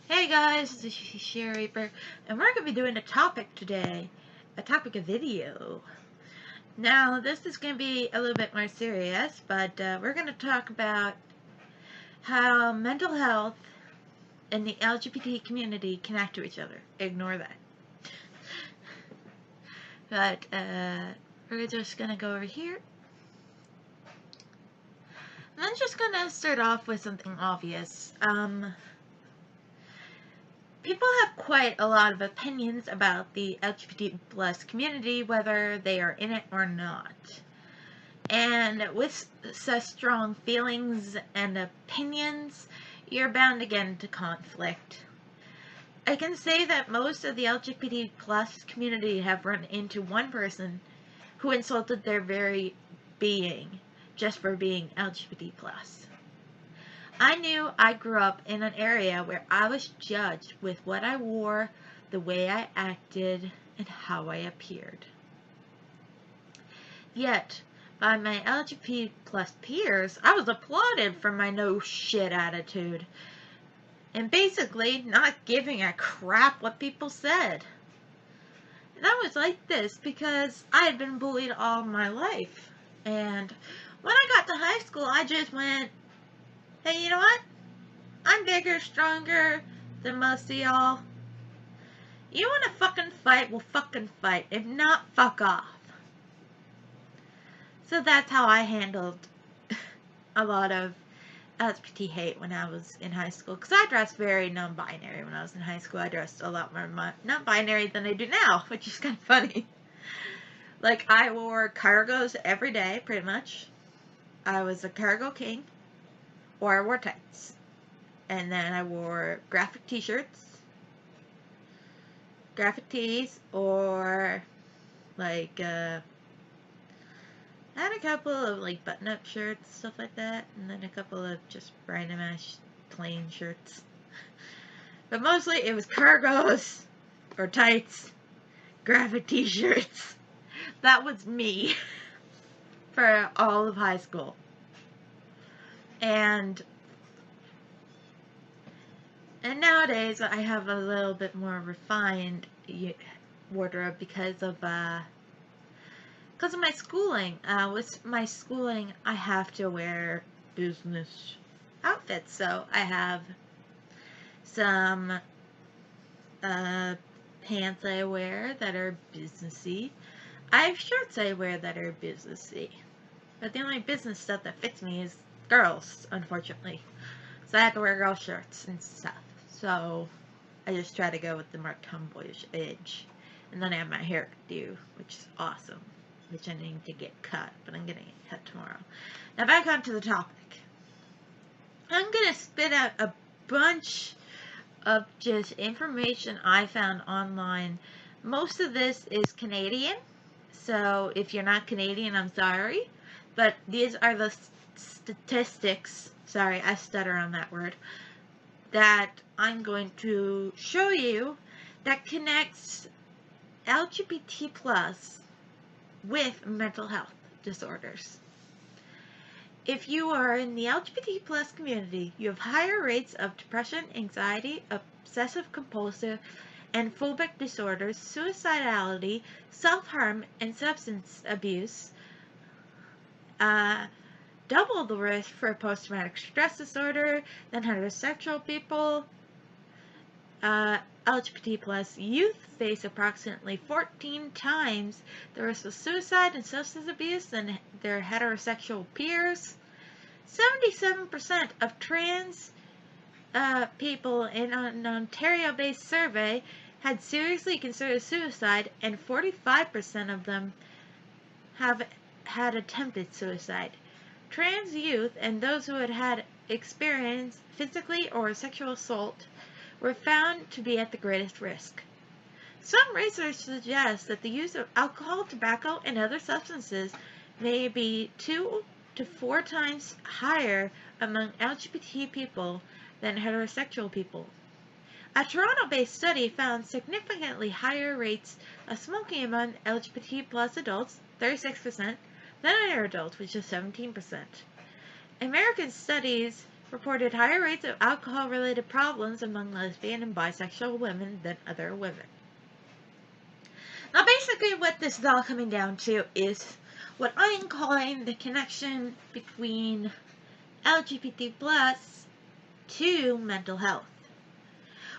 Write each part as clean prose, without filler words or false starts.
Hey guys, this is Yashiroreaper, and we're going to be doing a topic today, a topic of video. Now, this is going to be a little bit more serious, but we're going to talk about how mental health and the LGBT community connect to each other. Ignore that. But we're just going to go over here. And I'm just going to start off with something obvious. People have quite a lot of opinions about the LGBT plus community, whether they are in it or not. And with such strong feelings and opinions, you're bound to get into conflict. I can say that most of the LGBT plus community have run into one person who insulted their very being just for being LGBT plus. I knew I grew up in an area where I was judged with what I wore, the way I acted, and how I appeared. Yet, by my LGBT plus peers, I was applauded for my no shit attitude, and basically not giving a crap what people said. And I was like this because I had been bullied all my life, and when I got to high school, I just went, hey, you know what? I'm bigger, stronger than most of y'all. You want to fucking fight? We'll fucking fight. If not, fuck off. So that's how I handled a lot of LGBT hate when I was in high school. Because I dressed very non-binary when I was in high school. I dressed a lot more non-binary than I do now, which is kind of funny. Like, I wore cargos every day, pretty much. I was a cargo king. Or I wore tights. And then I wore graphic t-shirts, graphic tees, or like, I had a couple of like button-up shirts, stuff like that, and then a couple of just random ass plain shirts. But mostly it was cargos, or tights, graphic t-shirts. That was me for all of high school. And nowadays I have a little bit more refined wardrobe because of my schooling. With my schooling, I have to wear business outfits. So I have some pants I wear that are businessy. I have shirts I wear that are businessy. But the only business stuff that fits me is girls, unfortunately. So I have to wear girl shirts and stuff. So I just try to go with the more tomboyish edge. And then I have my hair due, which is awesome. Which I need to get cut, but I'm going to get cut tomorrow. Now back onto the topic. I'm going to spit out a bunch of just information I found online. Most of this is Canadian. So if you're not Canadian, I'm sorry. But these are the statistics, sorry, I stutter on that word, that I'm going to show you that connects LGBT plus with mental health disorders. If you are in the LGBT plus community, you have higher rates of depression, anxiety, obsessive compulsive, and phobic disorders, suicidality, self-harm, and substance abuse, double the risk for post-traumatic stress disorder than heterosexual people. LGBT plus youth face approximately 14 times the risk of suicide and substance abuse than their heterosexual peers. 77% of trans people in an Ontario-based survey had seriously considered suicide, and 45% of them have had attempted suicide. Trans youth and those who had experienced physically or sexual assault were found to be at the greatest risk. Some research suggests that the use of alcohol, tobacco, and other substances may be 2 to 4 times higher among LGBT people than heterosexual people. A Toronto-based study found significantly higher rates of smoking among LGBT plus adults, 36%, than other adults, which is 17%. American studies reported higher rates of alcohol-related problems among lesbian and bisexual women than other women. Now, basically what this is all coming down to is what I am calling the connection between LGBT plus to mental health,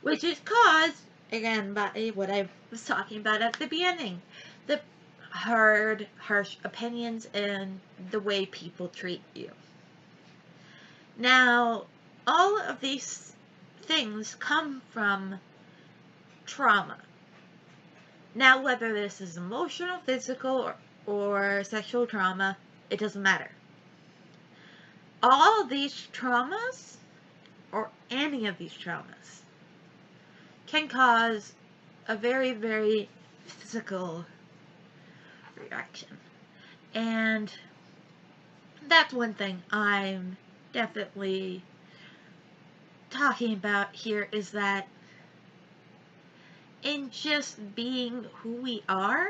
which is caused, again, by what I was talking about at the beginning, the harsh opinions and the way people treat you. Now, all of these things come from trauma. Now, whether this is emotional, physical, or sexual trauma, it doesn't matter. All these traumas, or any of these traumas, can cause a very, very physical reaction. And that's one thing I'm definitely talking about here, is that in just being who we are,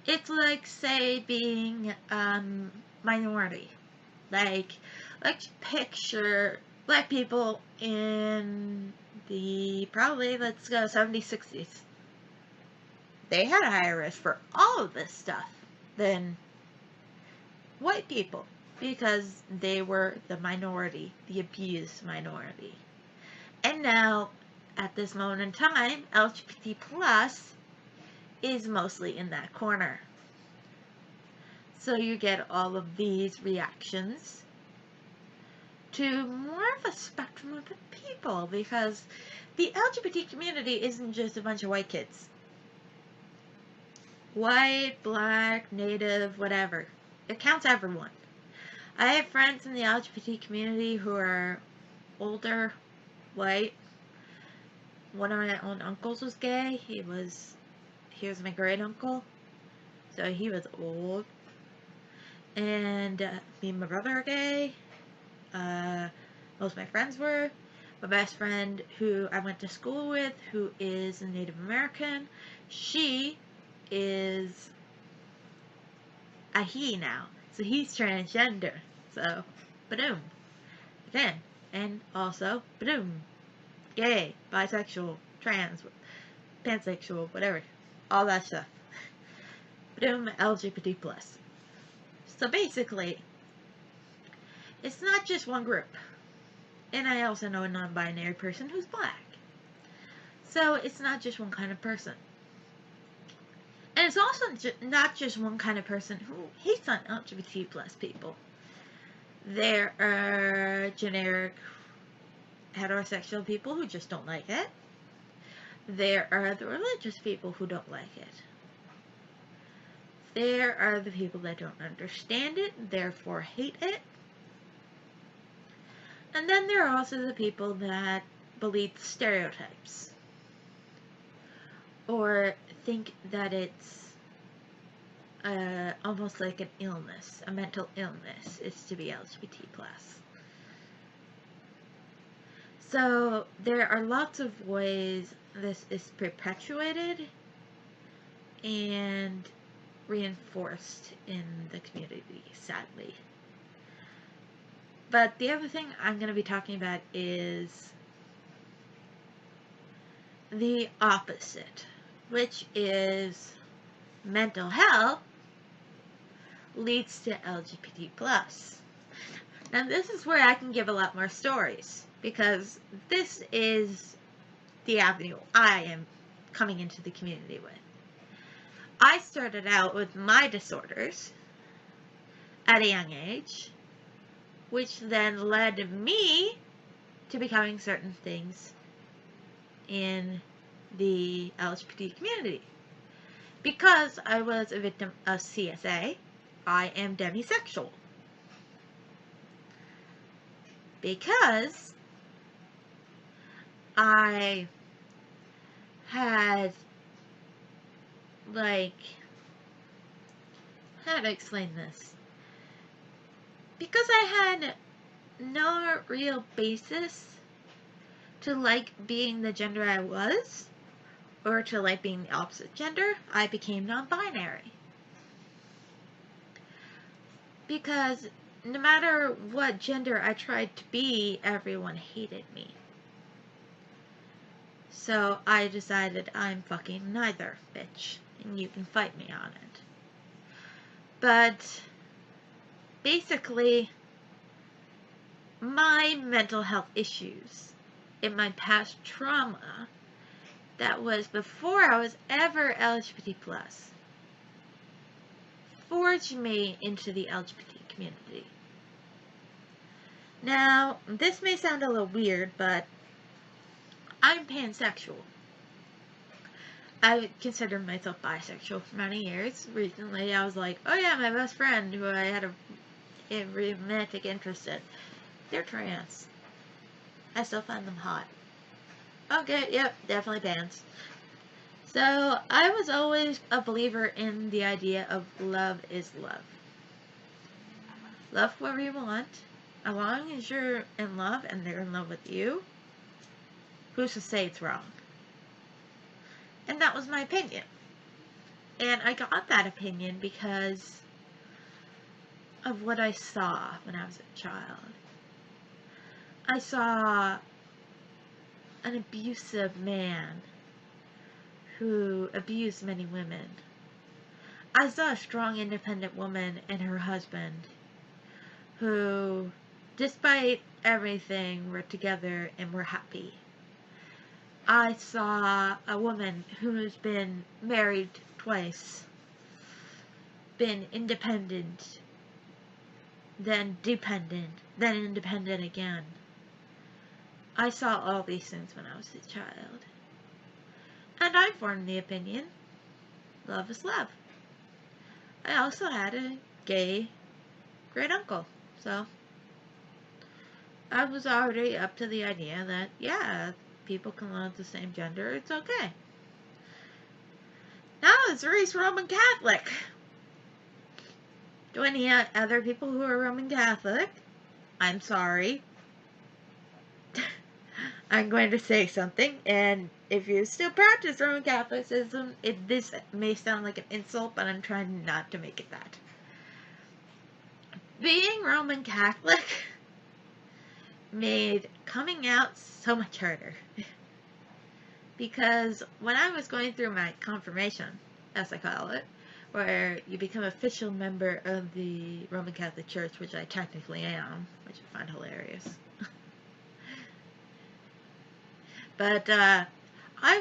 it's like, say, being minority. Like, let's picture black people in the, probably, let's go 70s, 60s. They had a higher risk for all of this stuff than white people, because they were the minority, the abused minority. And now, at this moment in time, LGBT plus is mostly in that corner. So you get all of these reactions to more of a spectrum of people, because the LGBT community isn't just a bunch of white kids. White, black, native, whatever. It counts everyone. I have friends in the LGBT community who are older, white. One of my own uncles was gay. He was my great uncle. So he was old. And me and my brother are gay. Most of my friends were. My best friend, who I went to school with, who is a Native American, she is a he now. So he's transgender. So, ba-doom. Again. And also, ba-doom. Gay, bisexual, trans, pansexual, whatever. All that stuff. Ba-doom, LGBT plus. So basically, it's not just one group. And I also know a non-binary person who's black. So it's not just one kind of person. And it's also not just one kind of person who hates on LGBT plus people. There are generic heterosexual people who just don't like it. There are the religious people who don't like it. There are the people that don't understand it, therefore hate it. And then there are also the people that believe stereotypes, or think that it's almost like an illness, a mental illness, is to be LGBT plus. So there are lots of ways this is perpetuated and reinforced in the community, sadly. But the other thing I'm going to be talking about is the opposite, which is mental health leads to LGBT plus. Now this is where I can give a lot more stories, because this is the avenue I am coming into the community with. I started out with my disorders at a young age, which then led me to becoming certain things in the LGBT community. Because I was a victim of CSA, I am demisexual. Because I had, like, how to explain this? Because I had no real basis to like being the gender I was, or to like being the opposite gender, I became non-binary. Because no matter what gender I tried to be, everyone hated me. So I decided I'm fucking neither, bitch, and you can fight me on it. But basically, my mental health issues and my past trauma that was before I was ever LGBT+, forged me into the LGBT community. Now, this may sound a little weird, but I'm pansexual. I considered myself bisexual for many years. Recently, I was like, oh yeah, my best friend who I had a romantic interest in, they're trans. I still find them hot. Okay, yep, definitely pans. So, I was always a believer in the idea of love is love. Love whoever you want. As long as you're in love and they're in love with you, who's to say it's wrong? And that was my opinion. And I got that opinion because of what I saw when I was a child. I saw an abusive man who abused many women. I saw a strong, independent woman and her husband who, despite everything, were together and were happy. I saw a woman who's been married twice, been independent, then dependent, then independent again. I saw all these things when I was a child. And I formed the opinion, love is love. I also had a gay great uncle, so I was already up to the idea that, yeah, people can love the same gender, it's okay. Now it's raised Roman Catholic. To any other people who are Roman Catholic, I'm sorry. I'm going to say something, and if you still practice Roman Catholicism, this may sound like an insult, but I'm trying not to make it that. Being Roman Catholic made coming out so much harder. Because when I was going through my confirmation, as I call it, where you become an official member of the Roman Catholic Church, which I technically am, which I find hilarious. But I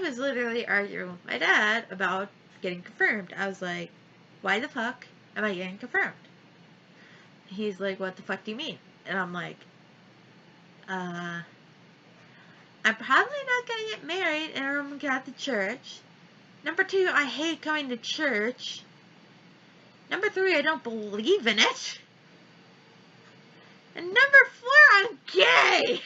was literally arguing with my dad about getting confirmed. I was like, why the fuck am I getting confirmed? He's like, what the fuck do you mean? And I'm like, I'm probably not going to get married in a Roman Catholic Church. Number 2, I hate going to church. Number 3, I don't believe in it. And number 4, I'm gay!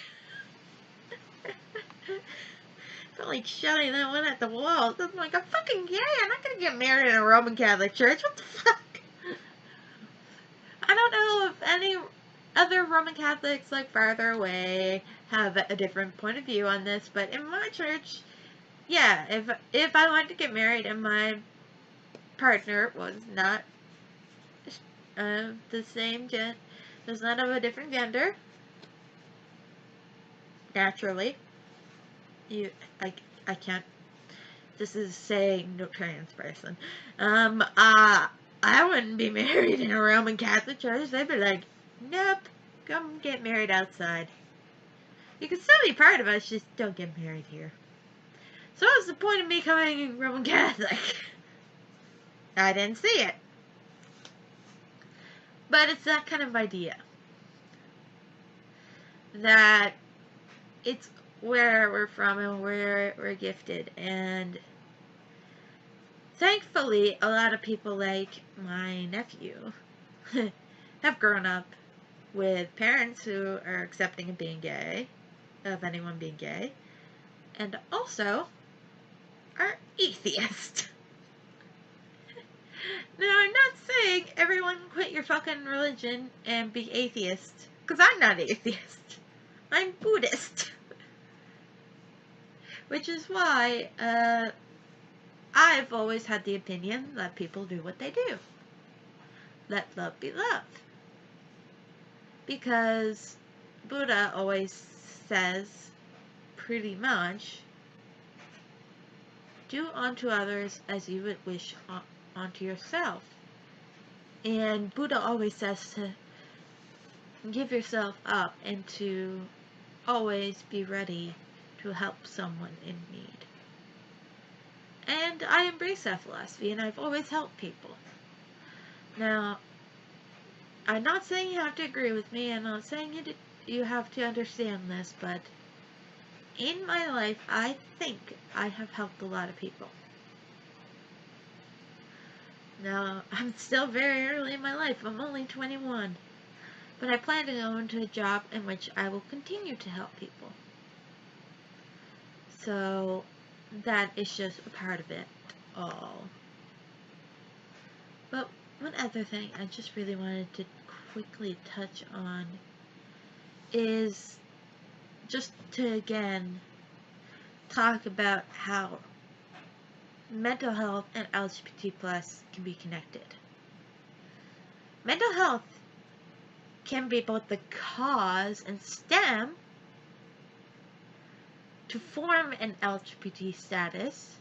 I felt like shouting that one at the walls. I'm like, I'm fucking gay. I'm not going to get married in a Roman Catholic Church. What the fuck? I don't know if any other Roman Catholics, like, farther away have a different point of view on this, but in my church, yeah, if I wanted to get married and my partner was not the same gender, was not of a different gender, naturally, I can't, this is saying no trans person, I wouldn't be married in a Roman Catholic church. They'd be like, nope, come get married outside. You can still be part of us, just don't get married here. So what's the point of me coming Roman Catholic? I didn't see it. But it's that kind of idea. That it's where we're from and where we're gifted. And thankfully, a lot of people like my nephew have grown up with parents who are accepting of being gay, of anyone being gay, and also are atheist. Now, I'm not saying everyone quit your fucking religion and be atheist, because I'm not atheist. I'm Buddhist. Which is why I've always had the opinion that people do what they do. Let love be love. Because Buddha always says, pretty much, do unto others as you would wish unto yourself. And Buddha always says to give yourself up and to always be ready to help someone in need. And I embrace that philosophy, and I've always helped people. Now, I'm not saying you have to agree with me, I'm not saying you have to understand this, but in my life, I think I have helped a lot of people. Now, I'm still very early in my life. I'm only 21. But I plan to go into a job in which I will continue to help people. So, that is just a part of it all. But one other thing I just really wanted to quickly touch on is just to, again, talk about how mental health and LGBT plus can be connected. Mental health can be both the cause and stem to form an LGBT status.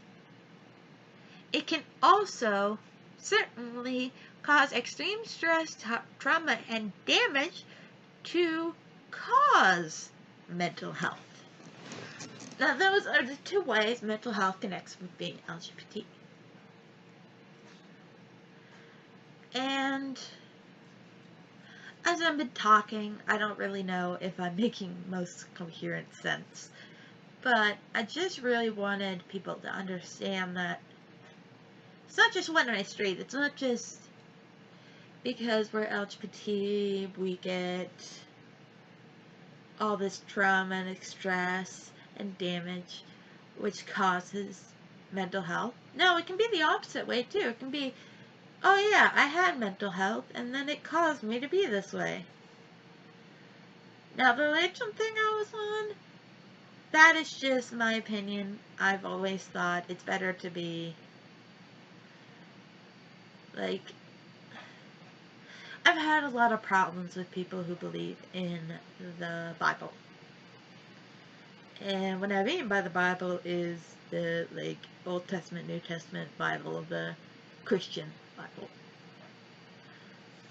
It can also certainly cause extreme stress, trauma, and damage to cause mental health. Now, those are the two ways mental health connects with being LGBT. And as I've been talking, I don't really know if I'm making most coherent sense, but I just really wanted people to understand that it's not just one way street. It's not just because we're LGBT, we get all this trauma and stress and damage, which causes mental health. No, it can be the opposite way too. It can be, oh yeah, I had mental health, and then it caused me to be this way. Now, the religion thing I was on, that is just my opinion. I've always thought it's better to be, like, I've had a lot of problems with people who believe in the Bible. And what I mean by the Bible is the, like, Old Testament, New Testament Bible of the Christian Bible.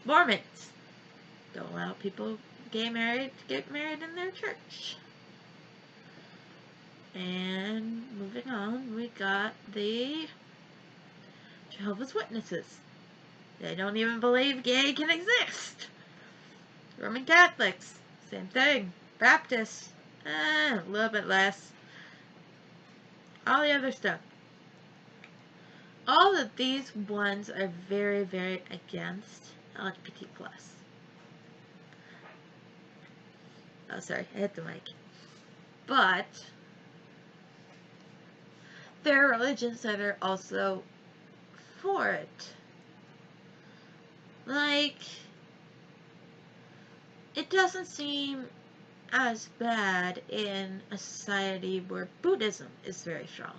Mormons don't allow people to get married in their church. And moving on, we got the Jehovah's Witnesses. They don't even believe gay can exist. Roman Catholics, same thing. Baptists, a little bit less. All the other stuff. All of these ones are very, very against LGBT+. Oh, sorry, I hit the mic. But there are religions that are also for it. Like, it doesn't seem as bad in a society where Buddhism is very strong.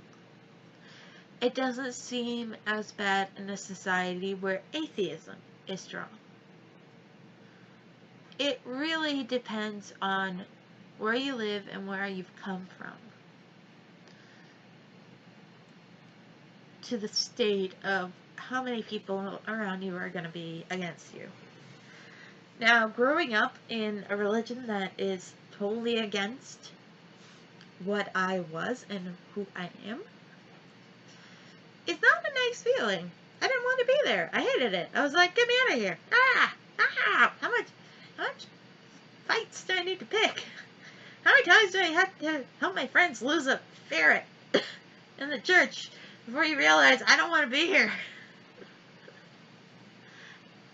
It doesn't seem as bad in a society where atheism is strong. It really depends on where you live and where you've come from to the state of how many people around you are going to be against you. Now, growing up in a religion that is totally against what I was and who I am, it's not a nice feeling. I didn't want to be there. I hated it. I was like, get me out of here. How much fights do I need to pick? How many times do I have to help my friends lose a ferret in the church before you realize I don't want to be here?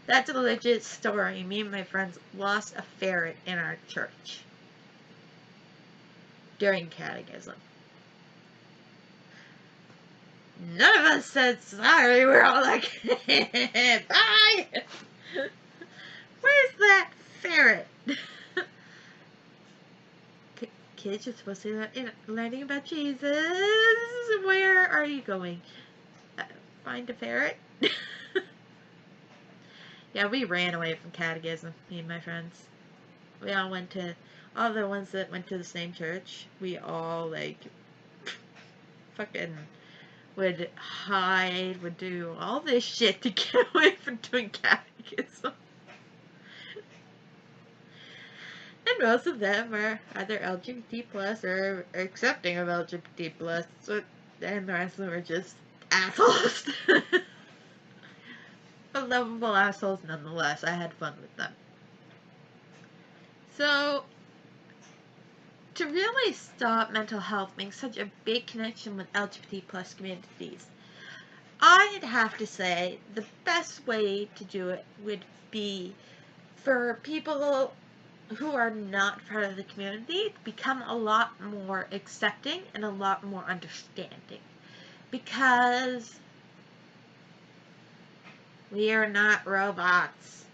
That's a legit story. Me and my friends lost a ferret in our church during catechism. None of us said sorry. We're all like, bye! Where's that ferret? Kids, you're supposed to be learning about Jesus. Where are you going? Find a ferret? Yeah, we ran away from catechism, me and my friends. We all went to, all the ones that went to the same church, we all, like, fucking would hide, would do all this shit to get away from doing catechism. And most of them are either LGBT plus or accepting of LGBT plus, and the rest of them are just assholes. But lovable assholes nonetheless. I had fun with them. So, to really stop mental health being such a big connection with LGBT plus communities, I'd have to say the best way to do it would be for people who are not part of the community to become a lot more accepting and a lot more understanding. Because we are not robots.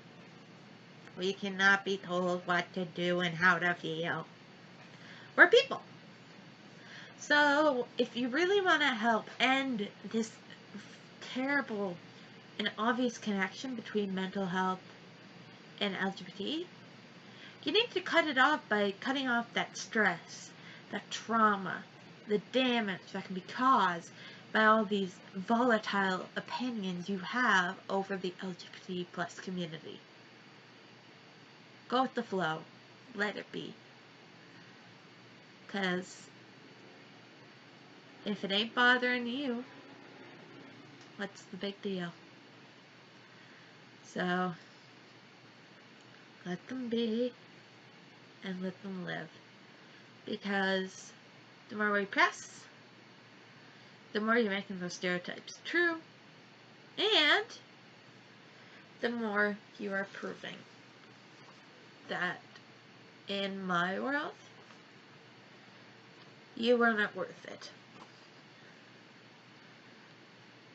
We cannot be told what to do and how to feel. We're people. So, if you really want to help end this terrible and obvious connection between mental health and LGBT, you need to cut it off by cutting off that stress, that trauma, the damage that can be caused by all these volatile opinions you have over the LGBT plus community. Go with the flow. Let it be. Because if it ain't bothering you, what's the big deal? So, let them be and let them live. Because the more we press, the more you're making those stereotypes true, and the more you are proving that in my world, you are not worth it.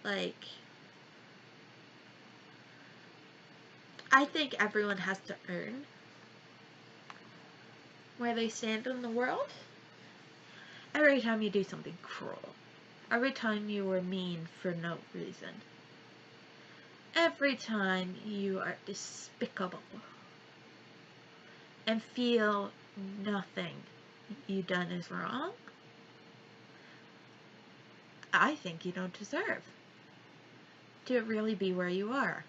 Like, I think everyone has to earn where they stand in the world. Every time you do something cruel, every time you are mean for no reason, every time you are despicable and feel nothing you done is wrong, I think you don't deserve to really be where you are.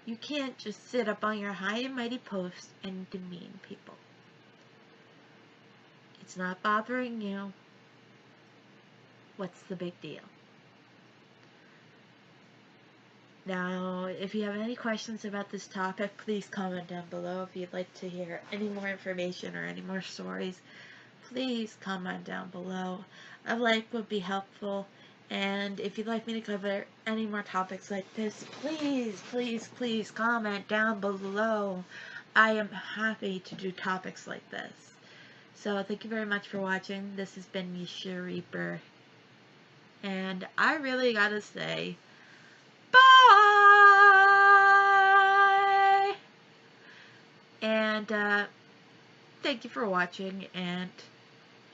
You can't just sit up on your high and mighty post and demean people. It's not bothering you. What's the big deal? Now, if you have any questions about this topic, please comment down below. If you'd like to hear any more information or any more stories, please comment down below. A like would be helpful. And if you'd like me to cover any more topics like this, please, please, please comment down below. I am happy to do topics like this. So thank you very much for watching. This has been Yashiroreaper. And I really gotta say, bye! And thank you for watching, and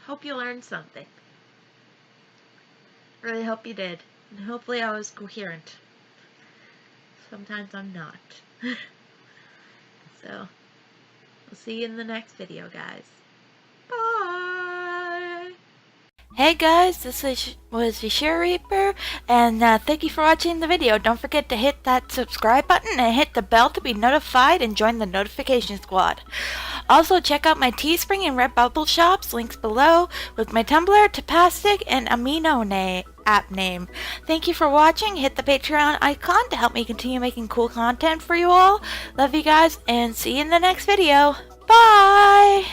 hope you learned something. Really hope you did. And hopefully I was coherent. Sometimes I'm not. So, we'll see you in the next video, guys. Bye! Hey guys, this was Yashiroreaper, and thank you for watching the video. Don't forget to hit that subscribe button and hit the bell to be notified and join the notification squad. Also, check out my Teespring and Redbubble shops, links below, with my Tumblr, Tapastic, and Amino app name. Thank you for watching. Hit the Patreon icon to help me continue making cool content for you all. Love you guys, and see you in the next video. Bye!